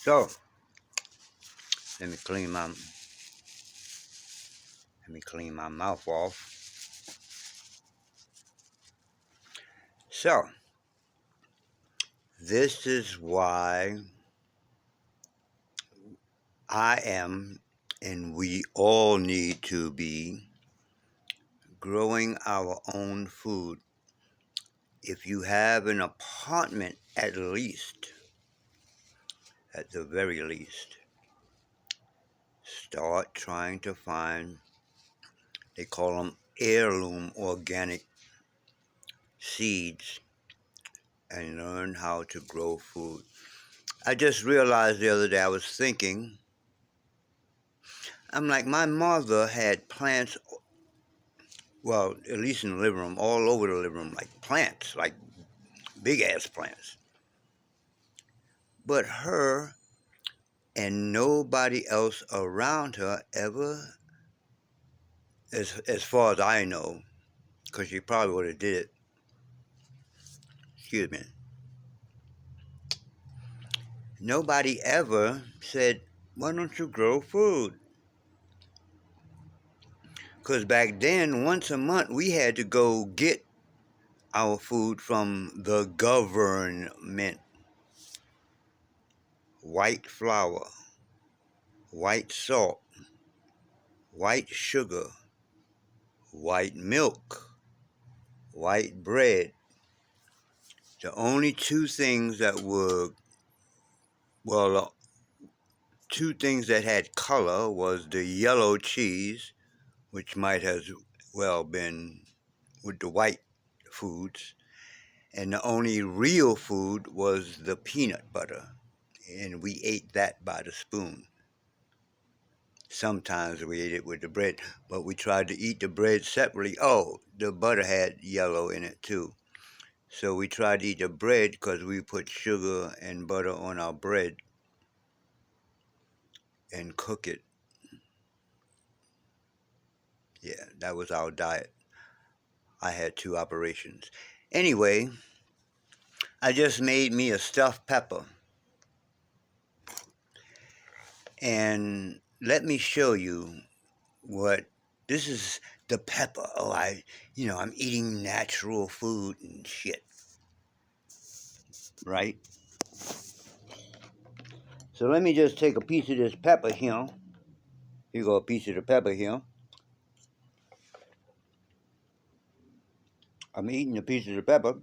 So let me clean my mouth off. So this is why I am, and we all need to be, growing our own food. If you have an apartment, at the very least, start trying to find, they call them heirloom organic seeds, and learn how to grow food. I just realized the other day, I was thinking, I'm like, my mother had plants, well, at least in the living room, all over the living room, like plants, like big ass plants. But her and nobody else around her ever, as far as I know, because she probably would have did it, excuse me, nobody ever said, why don't you grow food? Because back then, once a month, we had to go get our food from the government. White flour, white salt, white sugar, white milk, white bread. The only two things that were, well, two things that had color was the yellow cheese, which might have well been with the white foods, and the only real food was the peanut butter, and we ate that by the spoon. Sometimes we ate it with the bread, but we tried to eat the bread separately. Oh, the butter had yellow in it too. So we tried to eat the bread because we put sugar and butter on our bread and cook it. Yeah, that was our diet. I had two operations. Anyway, I just made me a stuffed pepper. And let me show you what this is, the pepper. Oh, I'm eating natural food and shit, right? So let me just take a piece of this pepper here. Here go a piece of the pepper here. I'm eating a piece of the pepper.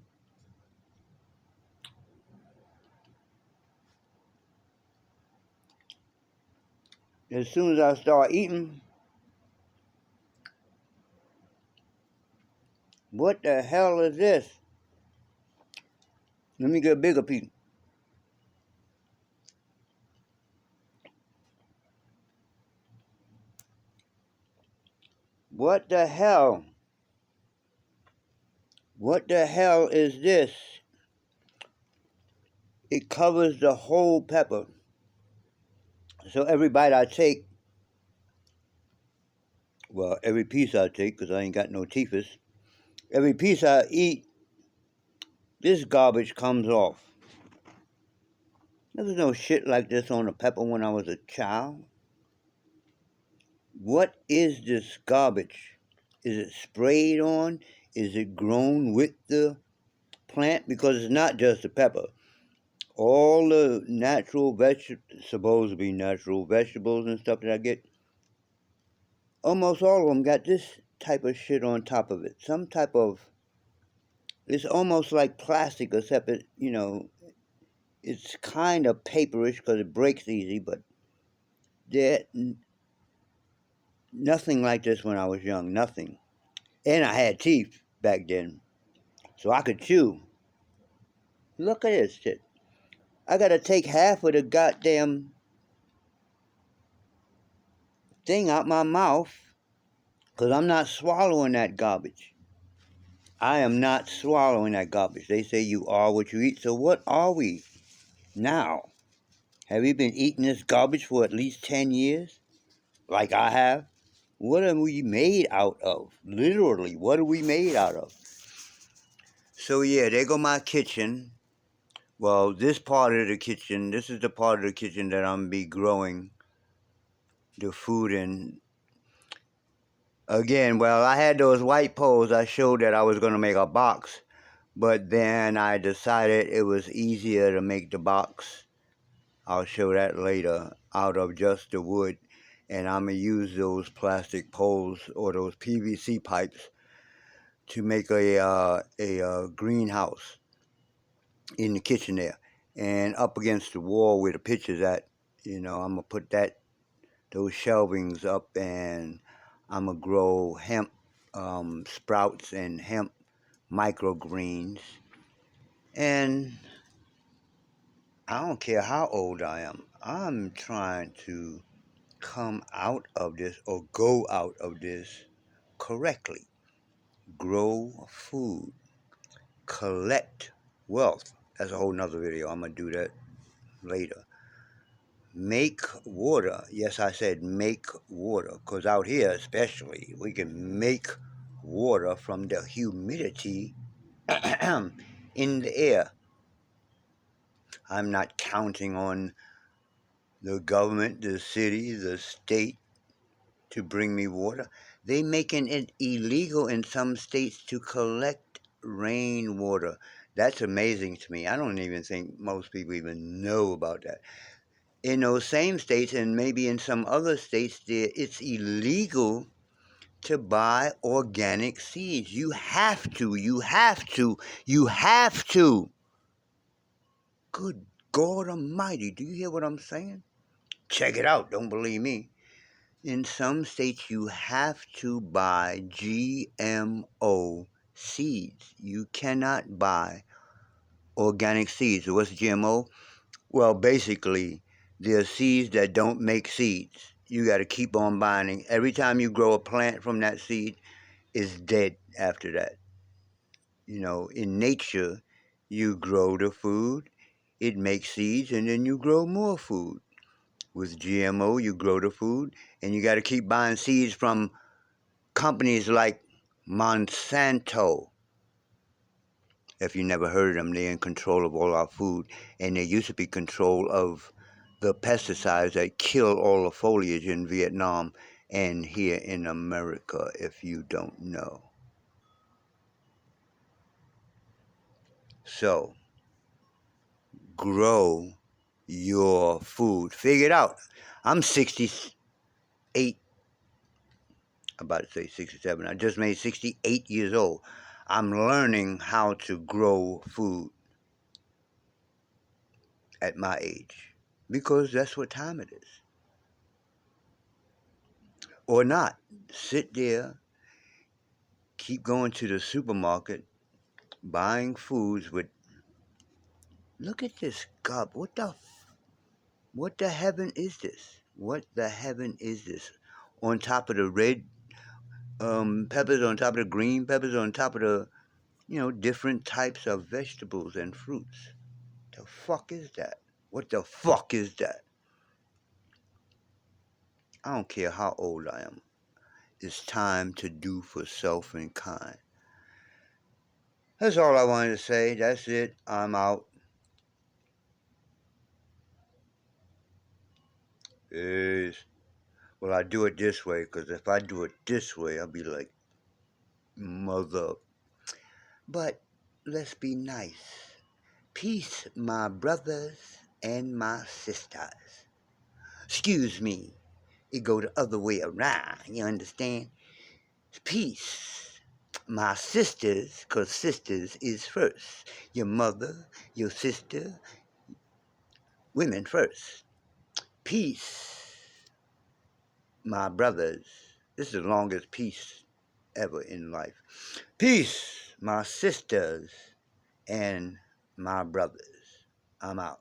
As soon as I start eating, what the hell is this? Let me get a bigger piece. What the hell? What the hell is this? It covers the whole pepper. So every bite I take, well, every piece I take, because I ain't got no teethus, every piece I eat, this garbage comes off. There was no shit like this on the pepper when I was a child. What is this garbage? Is it sprayed on? Is it grown with the plant? Because it's not just the pepper. All the natural vegetables, supposed to be natural vegetables and stuff that I get, almost all of them got this type of shit on top of it. Some type of, it's almost like plastic, except it's kind of paperish because it breaks easy, but there, nothing like this when I was young, nothing. And I had teeth back then, so I could chew. Look at this shit. I gotta take half of the goddamn thing out my mouth because I'm not swallowing that garbage. I am not swallowing that garbage. They say you are what you eat, so what are we now? Have we been eating this garbage for at least 10 years? Like I have? What are we made out of? Literally, what are we made out of? So yeah, there go my kitchen Well, this part of the kitchen, this is the part of the kitchen that I'm be growing the food in. Again, well, I had those white poles. I showed that I was going to make a box, but then I decided it was easier to make the box. I'll show that later, out of just the wood. And I'm going to use those plastic poles or those PVC pipes to make a greenhouse in the kitchen there. And up against the wall where the picture's at, I'm going to put those shelvings up, and I'm going to grow hemp sprouts and hemp microgreens. And I don't care how old I am, I'm trying to come out of this or go out of this correctly. Grow food, collect wealth. That's a whole nother video. I'm going to do that later. Make water. Yes, I said make water, because out here especially, we can make water from the humidity in the air. I'm not counting on the government, the city, the state to bring me water. They making it illegal in some states to collect rainwater. That's amazing to me. I don't even think most people even know about that. In those same states, and maybe in some other states, it's illegal to buy organic seeds. You have to, you have to, you have to. Good God Almighty, do you hear what I'm saying? Check it out, don't believe me. In some states, you have to buy GMO seeds. You cannot buy organic seeds. So what's GMO? Well, basically, they're seeds that don't make seeds. You got to keep on buying it. Every time you grow a plant from that seed, it's dead after that. In nature, you grow the food, it makes seeds, and then you grow more food. With GMO, you grow the food, and you got to keep buying seeds from companies like Monsanto. If you never heard of them, they're in control of all our food, and they used to be control of the pesticides that kill all the foliage in Vietnam and here in America, if you don't know. So, grow your food. Figure it out. I'm 68, I'm about to say 67. I just made 68 years old. I'm learning how to grow food at my age because that's what time it is. Or not. Sit there, keep going to the supermarket, buying foods with. Look at this gob. What the heaven is this? What the heaven is this? On top of the red peppers, on top of the green peppers, on top of the different types of vegetables and fruits. The fuck is that? What the fuck is that? I don't care how old I am. It's time to do for self and kind. That's all I wanted to say. That's it. I'm out. Peace. Well, I do it this way, because if I do it this way, I'll be like, mother. But let's be nice. Peace, my brothers and my sisters. Excuse me. It go the other way around. You understand? Peace, my sisters, because sisters is first. Your mother, your sister, women first. Peace, my brothers. This is the longest peace ever in life. Peace, my sisters and my brothers. I'm out.